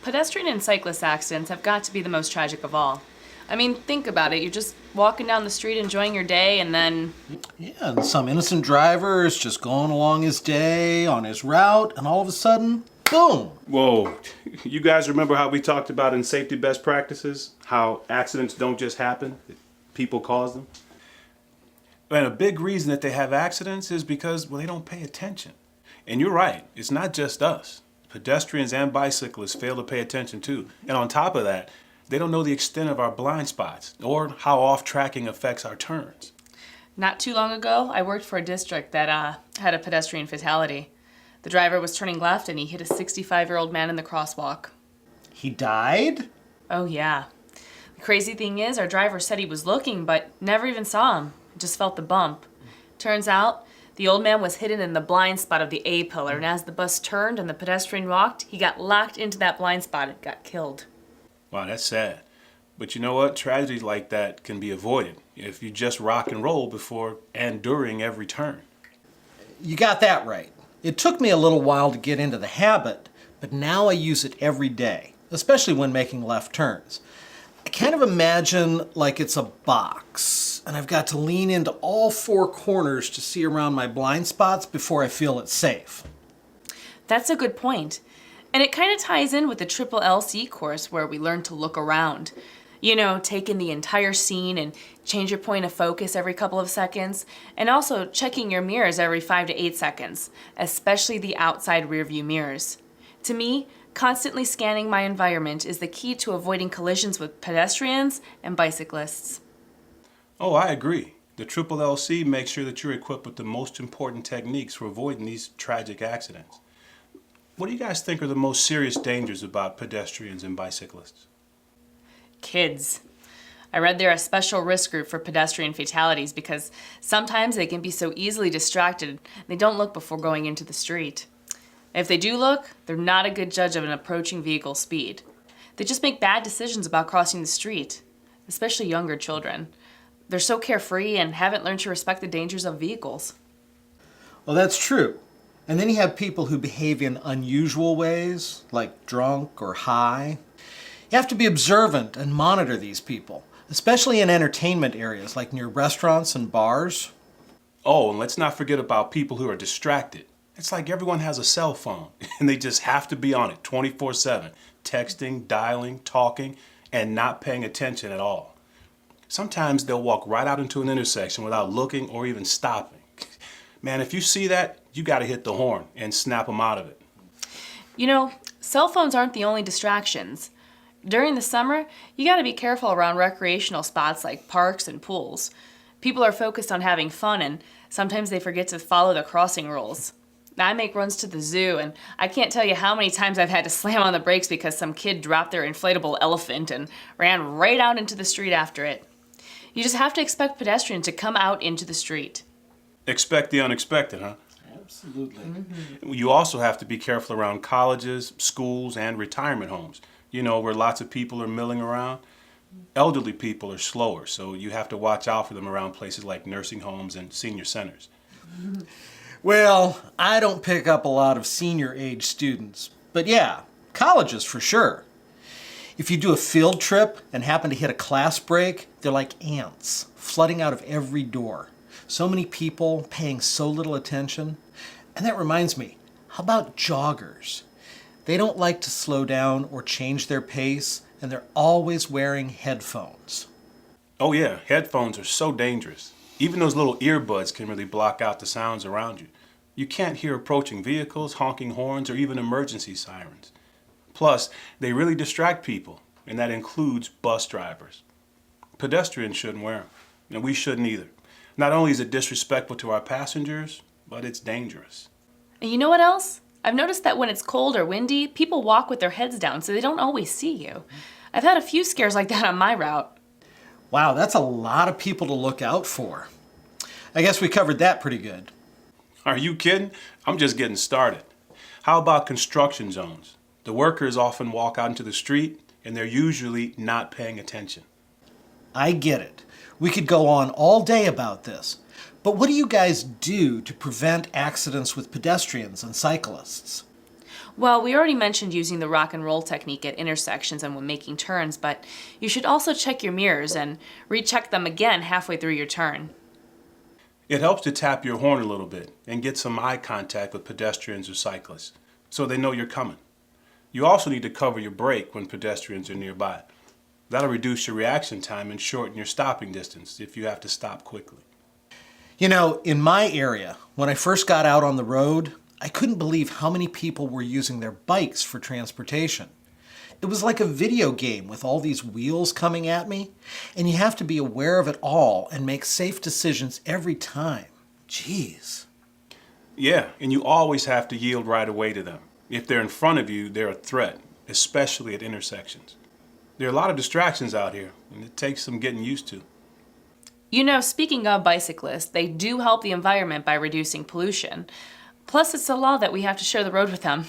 Pedestrian and cyclist accidents have got to be the most tragic of all. I mean, think about it. You're just walking down the street enjoying your day and then... Yeah, and some innocent driver is just going along his day, on his route, and all of a sudden, boom! Whoa, you guys remember how we talked about in safety best practices, how accidents don't just happen, people cause them? And a big reason that they have accidents is because, well, they don't pay attention. And you're right, it's not just us. Pedestrians and bicyclists fail to pay attention too. And on top of that, they don't know the extent of our blind spots or how off-tracking affects our turns. Not too long ago, I worked for a district that had a pedestrian fatality. The driver was turning left and he hit a 65-year-old man in the crosswalk. He died? Oh yeah. The crazy thing is, our driver said he was looking, but never even saw him. Just felt the bump. Turns out, the old man was hidden in the blind spot of the A pillar, and as the bus turned and the pedestrian walked, he got locked into that blind spot and got killed. Wow, that's sad. But you know what? Tragedies like that can be avoided if you just rock and roll before and during every turn. You got that right. It took me a little while to get into the habit, but now I use it every day, especially when making left turns. I kind of imagine like it's a box, and I've got to lean into all four corners to see around my blind spots before I feel it's safe. That's a good point. And it kind of ties in with the Triple LC course where we learn to look around. You know, take in the entire scene and change your point of focus every couple of seconds, and also checking your mirrors every 5 to 8 seconds, especially the outside rearview mirrors. To me, constantly scanning my environment is the key to avoiding collisions with pedestrians and bicyclists. Oh, I agree. The Triple LC makes sure that you're equipped with the most important techniques for avoiding these tragic accidents. What do you guys think are the most serious dangers about pedestrians and bicyclists? Kids. I read they're a special risk group for pedestrian fatalities because sometimes they can be so easily distracted they don't look before going into the street. If they do look, they're not a good judge of an approaching vehicle's speed. They just make bad decisions about crossing the street, especially younger children. They're so carefree and haven't learned to respect the dangers of vehicles. Well, that's true. And then you have people who behave in unusual ways, like drunk or high. You have to be observant and monitor these people, especially in entertainment areas like near restaurants and bars. Oh, and let's not forget about people who are distracted. It's like everyone has a cell phone and they just have to be on it 24/7, texting, dialing, talking, and not paying attention at all. Sometimes they'll walk right out into an intersection without looking or even stopping. Man, if you see that, you got to hit the horn and snap them out of it. You know, cell phones aren't the only distractions. During the summer, you got to be careful around recreational spots like parks and pools. People are focused on having fun and sometimes they forget to follow the crossing rules. I make runs to the zoo and I can't tell you how many times I've had to slam on the brakes because some kid dropped their inflatable elephant and ran right out into the street after it. You just have to expect pedestrians to come out into the street. Expect the unexpected, huh? Absolutely. Mm-hmm. You also have to be careful around colleges, schools, and retirement homes. You know, where lots of people are milling around. Elderly people are slower, so you have to watch out for them around places like nursing homes and senior centers. Well, I don't pick up a lot of senior age students, but yeah, colleges for sure. If you do a field trip and happen to hit a class break, they're like ants, flooding out of every door. So many people paying so little attention. And that reminds me, how about joggers? They don't like to slow down or change their pace, and they're always wearing headphones. Oh yeah, headphones are so dangerous. Even those little earbuds can really block out the sounds around you. You can't hear approaching vehicles, honking horns, or even emergency sirens. Plus, they really distract people, and that includes bus drivers. Pedestrians shouldn't wear them, and we shouldn't either. Not only is it disrespectful to our passengers, but it's dangerous. And you know what else? I've noticed that when it's cold or windy, people walk with their heads down so they don't always see you. I've had a few scares like that on my route. Wow, that's a lot of people to look out for. I guess we covered that pretty good. Are you kidding? I'm just getting started. How about construction zones? The workers often walk out into the street and they're usually not paying attention. I get it. We could go on all day about this. But what do you guys do to prevent accidents with pedestrians and cyclists? Well, we already mentioned using the rock and roll technique at intersections and when making turns, but you should also check your mirrors and recheck them again halfway through your turn. It helps to tap your horn a little bit and get some eye contact with pedestrians or cyclists so they know you're coming. You also need to cover your brake when pedestrians are nearby. That'll reduce your reaction time and shorten your stopping distance if you have to stop quickly. You know, in my area, when I first got out on the road, I couldn't believe how many people were using their bikes for transportation. It was like a video game with all these wheels coming at me, and you have to be aware of it all and make safe decisions every time. Jeez. Yeah, and you always have to yield right away to them. If they're in front of you, they're a threat, especially at intersections. There are a lot of distractions out here, and it takes some getting used to. You know, speaking of bicyclists, they do help the environment by reducing pollution. Plus, it's a law that we have to share the road with them.